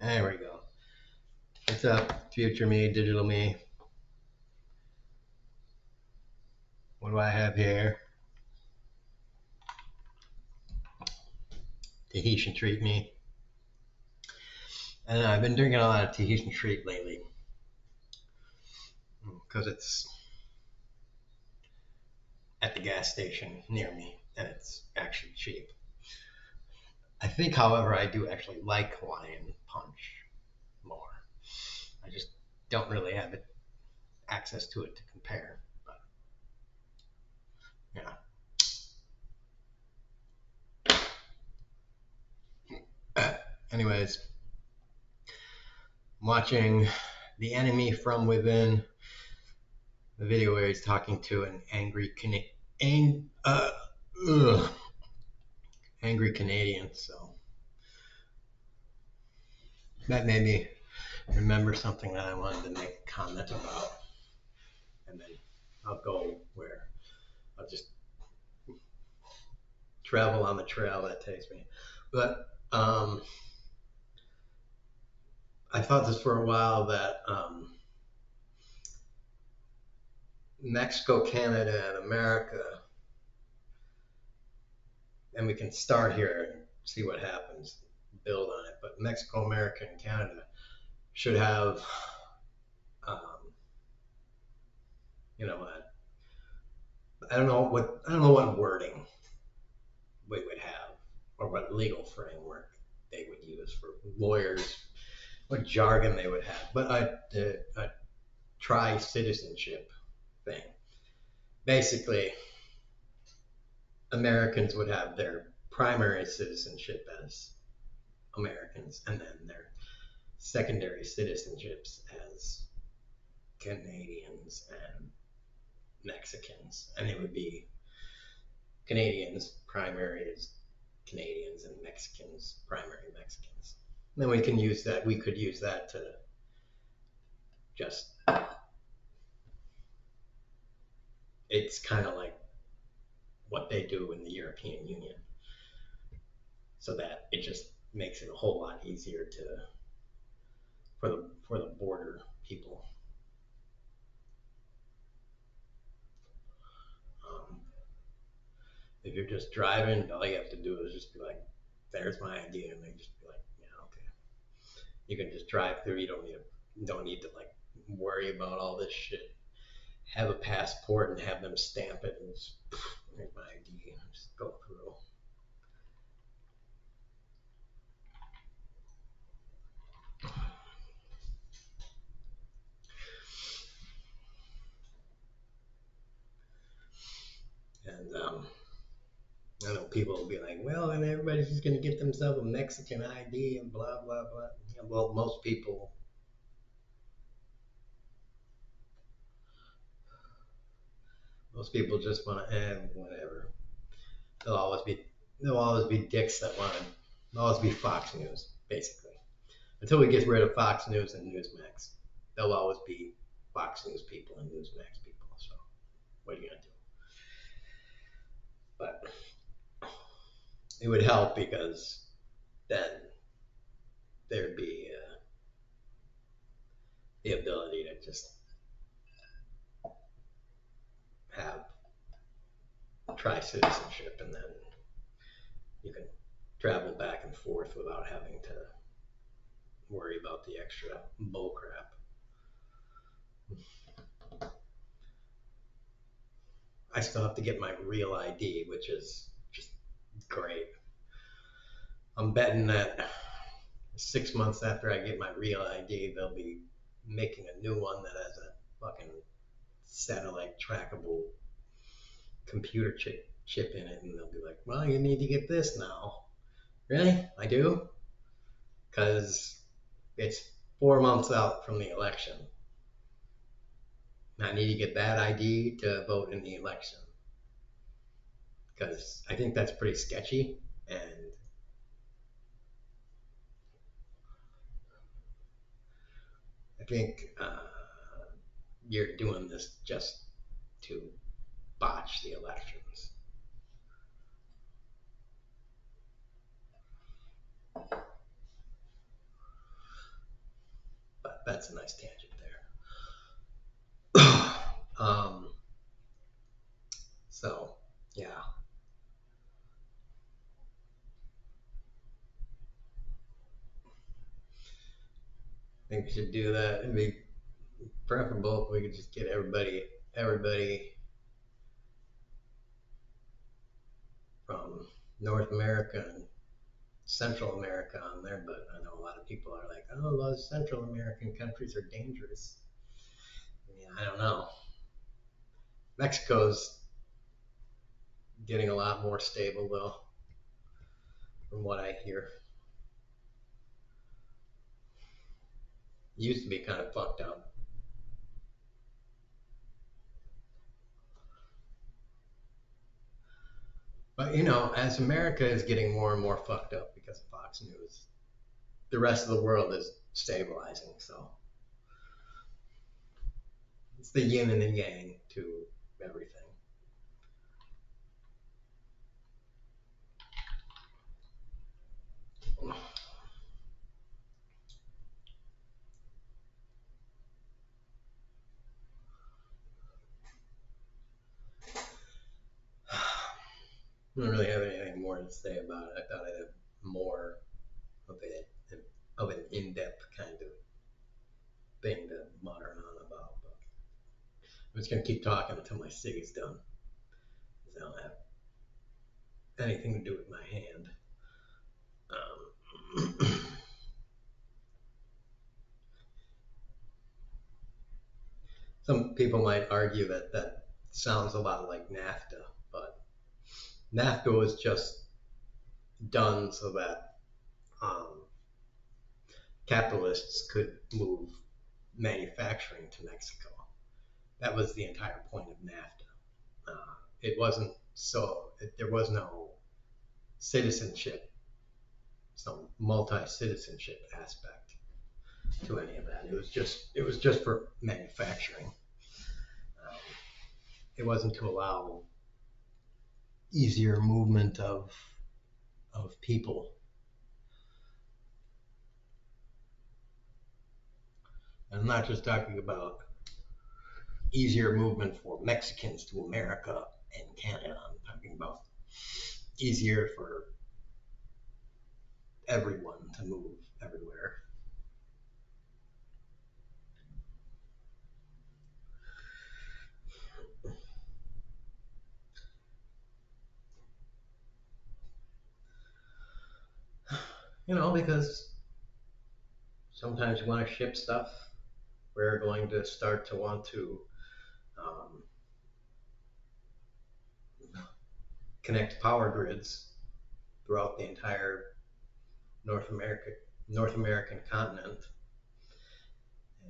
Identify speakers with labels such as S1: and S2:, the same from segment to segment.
S1: There we go. What's up, future me, digital me? What do I have here? Tahitian treat me. And I've been drinking a lot of Tahitian treat lately because it's at the gas station near me and it's actually cheap. I think, however, I do actually like Hawaiian punch more. I just don't really have access to it to compare. But yeah. Anyways, I'm watching The Enemy from Within, the video where he's talking to an angry angry Canadian. So that made me remember something that I wanted to make a comment about, and then I'll go where I'll just travel on the trail that takes me. But I thought this for a while that Mexico, Canada, and America, and we can start here and see what happens, build on it. But Mexico, America, and Canada should have, you know, I don't know what wording we would have, or what legal framework they would use for lawyers, what jargon they would have. But a tri-citizenship thing. Basically, Americans would have their primary citizenship as Americans, and then their secondary citizenships as Canadians and Mexicans. And it would be Canadians primary as Canadians and Mexicans primary Mexicans. And then we could use that to just, it's kind of like what they do in the European Union, so that it just makes it a whole lot easier for the border people. If you're just driving, all you have to do is just be like, "There's my ID," and they just be like, "Yeah, okay." You can just drive through. You don't need to like worry about all this shit. Have a passport and have them stamp it, and just, here's my ID, and just go through. And I know people will be like, well, and everybody's just going to get themselves a Mexican ID and blah, blah, blah. Yeah, well, most people just want to, whatever. There'll always be dicks that want to, there'll always be Fox News, basically. Until we get rid of Fox News and Newsmax, there'll always be Fox News people and Newsmax people. So what are you going to do? But it would help because then there'd be the ability to just have tri-citizenship, and then you can travel back and forth without having to worry about the extra bull crap. I still have to get my real ID, which is just great. I'm betting that 6 months after I get my real ID, they'll be making a new one that has a fucking satellite trackable computer chip in it, and they'll be like, well, you need to get this now. Really? I do? Because it's 4 months out from the election. I need to get that ID to vote in the election, because I think that's pretty sketchy, and I think you're doing this just to botch the elections. that's a nice tangent there. So yeah, I think we should do that. It'd be preferable if we could just get everybody from North America and Central America on there, but I know a lot of people are like, oh, those Central American countries are dangerous. I mean, I don't know. Mexico's getting a lot more stable though, from what I hear. It used to be kind of fucked up. But you know, as America is getting more and more fucked up because of Fox News, the rest of the world is stabilizing. So it's the yin and the yang to everything. I don't really have anything more to say about it. I thought I'd have more of an in-depth kind of thing to mutter on about. But I'm just gonna keep talking until my cig's done, because I don't have anything to do with my hand. Some people might argue that that sounds a lot like NAFTA, but NAFTA was just done so that um, capitalists could move manufacturing to Mexico. That was the entire point of NAFTA. It wasn't so, there was no citizenship, some multi-citizenship aspect to any of that. It was just for manufacturing. It wasn't to allow easier movement of people. And I'm not just talking about easier movement for Mexicans to America and Canada. I'm talking about easier for everyone to move everywhere. You know, because sometimes you want to ship stuff. We're going to start to want to um, connect power grids throughout the entire North America, North American continent.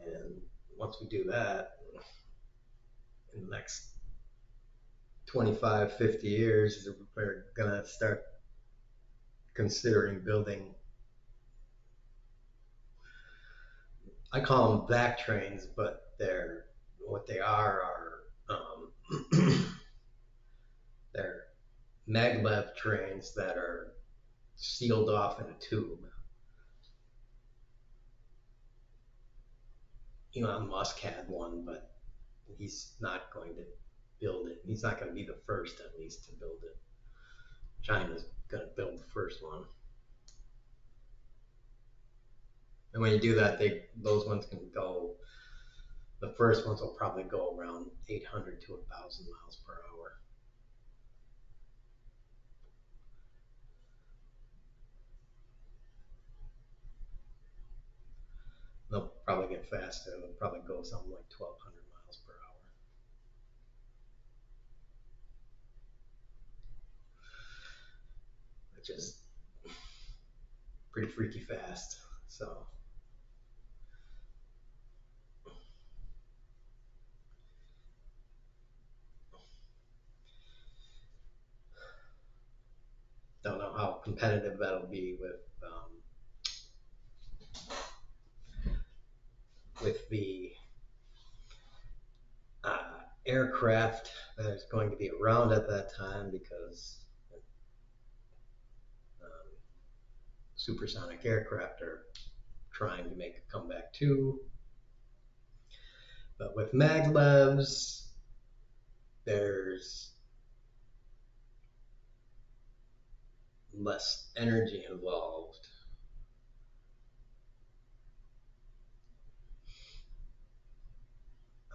S1: And once we do that, in the next 25, 50 years, we're going to start considering building, I call them back trains, but they're, what they are they're maglev trains that are sealed off in a tube. Elon Musk had one, but he's not going to build it. He's not going to be the first, at least, to build it. China's going to build the first one. And when you do that, those ones can go. The first ones will probably go around 800 to 1,000 miles per hour. They'll probably get faster. They'll probably go something like 1,200 miles per hour, which is pretty freaky fast. So don't know how competitive that'll be with the aircraft that is going to be around at that time, because um, supersonic aircraft are trying to make a comeback too. But with maglevs, there's less energy involved.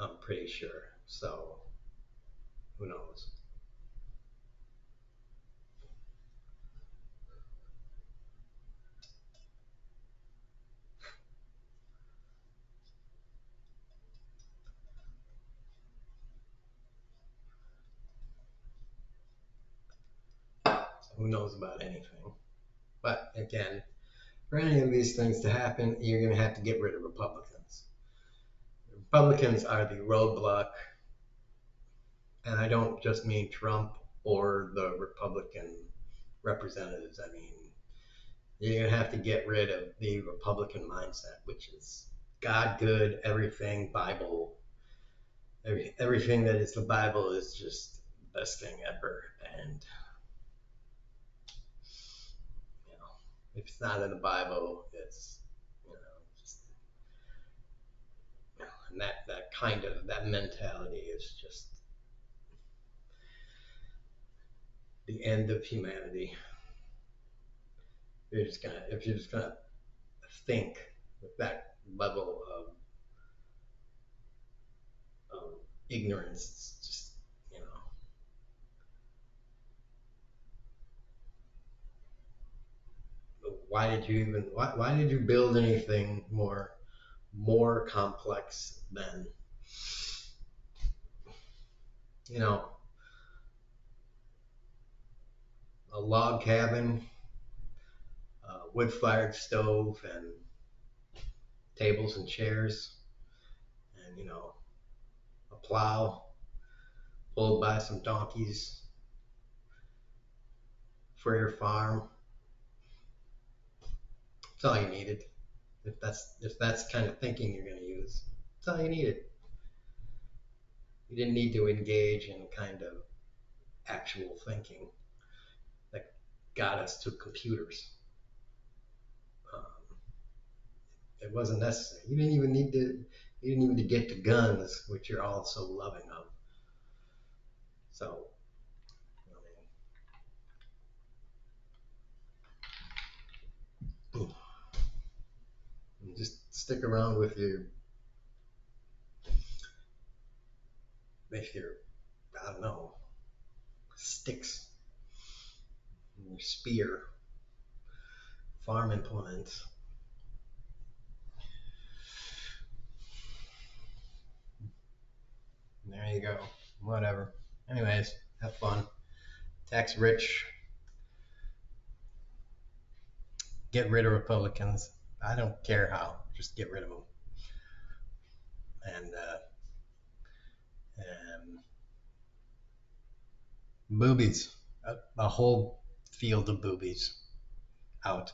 S1: I'm pretty sure. So who knows? Who knows about anything? But again, for any of these things to happen, you're going to have to get rid of Republicans. Republicans are the roadblock, and I don't just mean Trump or the Republican representatives. I mean, you're going to have to get rid of the Republican mindset, which is God good, everything, Bible. Everything that is the Bible is just the best thing ever. And, you know, if it's not in the Bible, it's, you know, just, you know, and that kind of, that mentality is just the end of humanity. If you're just gonna think with that level of ignorance, it's just, you know, why did you build anything more complex than, you know, a log cabin, a wood-fired stove, and tables and chairs, and, you know, a plow pulled by some donkeys for your farm. That's all you needed. If that's kind of thinking you're going to use, that's all you needed. You didn't need to engage in kind of actual thinking that got us to computers. Um, it wasn't necessary. You didn't even need to. You didn't even get to guns, which you're all so loving of. So, I mean, just stick around with your, I don't know, sticks, your spear, farm implements. And there you go. Whatever. Anyways, have fun. Tax rich. Get rid of Republicans. I don't care how. Just get rid of them. And boobies. A whole field of boobies out.